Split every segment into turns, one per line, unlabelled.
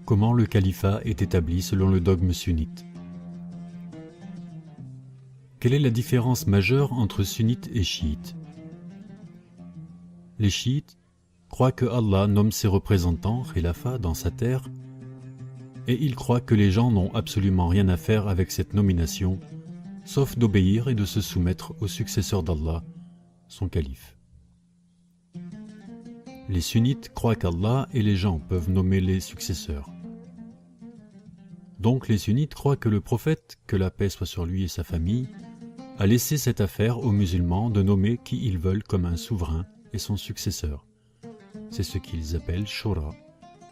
Comment le califat est établi selon le dogme sunnite? Quelle est la différence majeure entre sunnites et chiites? Les chiites croient que Allah nomme ses représentants, khilafa, dans sa terre, et ils croient que les gens n'ont absolument rien à faire avec cette nomination, sauf d'obéir et de se soumettre au successeur d'Allah, son calife. Les sunnites croient qu'Allah et les gens peuvent nommer les successeurs. Donc les sunnites croient que le prophète, que la paix soit sur lui et sa famille, a laissé cette affaire aux musulmans de nommer qui ils veulent comme un souverain et son successeur. C'est ce qu'ils appellent shura,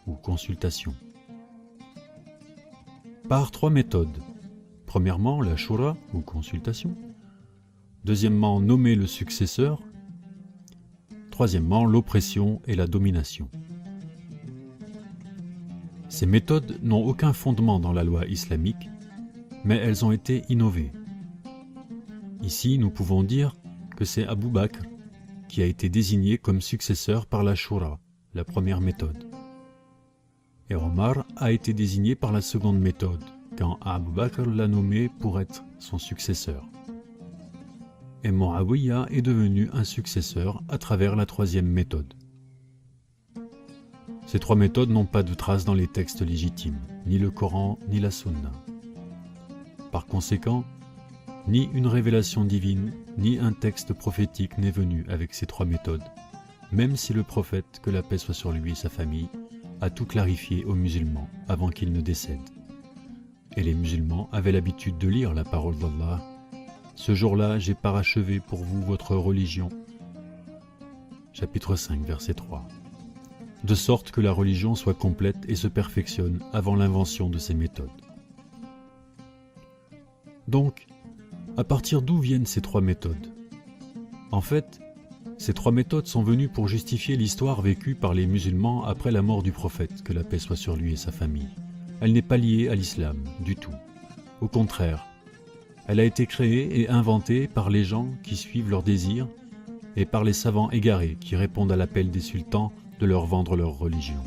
ou consultation. Par trois méthodes. Premièrement, la shura, ou consultation. Deuxièmement, nommer le successeur. Troisièmement, l'oppression et la domination. Ces méthodes n'ont aucun fondement dans la loi islamique, mais elles ont été innovées. Ici, nous pouvons dire que c'est Abu Bakr qui a été désigné comme successeur par la shura, la première méthode. Et Omar a été désigné par la seconde méthode, quand Abu Bakr l'a nommé pour être son successeur. Et Muawiyya est devenu un successeur à travers la troisième méthode. Ces trois méthodes n'ont pas de trace dans les textes légitimes, ni le Coran, ni la Sunna. Par conséquent, ni une révélation divine, ni un texte prophétique n'est venu avec ces trois méthodes, même si le prophète, que la paix soit sur lui et sa famille, a tout clarifié aux musulmans avant qu'il ne décède. Et les musulmans avaient l'habitude de lire la parole d'Allah. Ce jour-là, j'ai parachevé pour vous votre religion. Chapitre 5, verset 3. De sorte que la religion soit complète et se perfectionne avant l'invention de ces méthodes. Donc, à partir d'où viennent ces trois méthodes? En fait, ces trois méthodes sont venues pour justifier l'histoire vécue par les musulmans après la mort du prophète, que la paix soit sur lui et sa famille. Elle n'est pas liée à l'islam, du tout. Au contraire, elle a été créée et inventée par les gens qui suivent leurs désirs et par les savants égarés qui répondent à l'appel des sultans de leur vendre leur religion.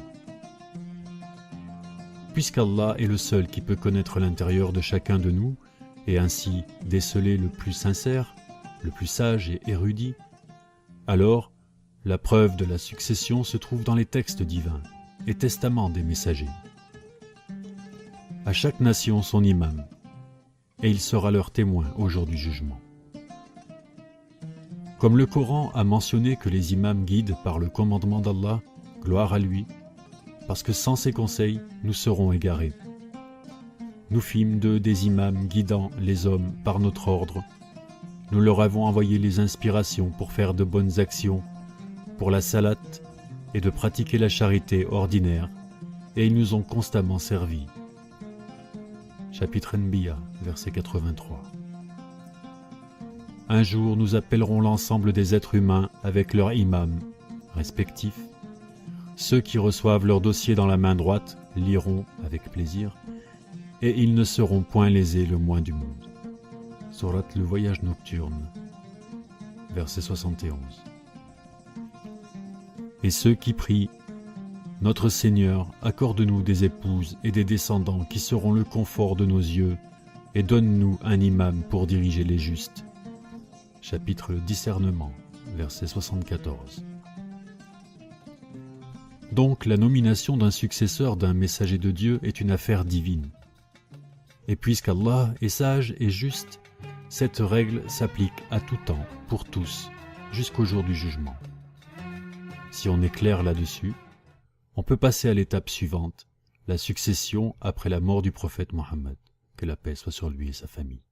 Puisqu'Allah est le seul qui peut connaître l'intérieur de chacun de nous et ainsi déceler le plus sincère, le plus sage et érudit, alors la preuve de la succession se trouve dans les textes divins et testaments des messagers. À chaque nation son imam, et il sera leur témoin au jour du jugement. Comme le Coran a mentionné que les imams guident par le commandement d'Allah, gloire à lui, parce que sans ses conseils, nous serons égarés. Nous fîmes d'eux des imams guidant les hommes par notre ordre. Nous leur avons envoyé les inspirations pour faire de bonnes actions, pour la salate et de pratiquer la charité ordinaire, et ils nous ont constamment servis. Chapitre Anbiya, verset 83. Un jour, nous appellerons l'ensemble des êtres humains avec leurs imams respectifs. Ceux qui reçoivent leur dossier dans la main droite liront avec plaisir, et ils ne seront point lésés le moins du monde. Sourate le voyage nocturne, verset 71. Et ceux qui prient, notre Seigneur, accorde-nous des épouses et des descendants qui seront le confort de nos yeux, et donne-nous un imam pour diriger les justes. Chapitre le discernement, verset 74. Donc la nomination d'un successeur d'un messager de Dieu est une affaire divine. Et puisqu'Allah est sage et juste, cette règle s'applique à tout temps, pour tous, jusqu'au jour du jugement. Si on est clair là-dessus, on peut passer à l'étape suivante, la succession après la mort du prophète Mohammed, que la paix soit sur lui et sa famille.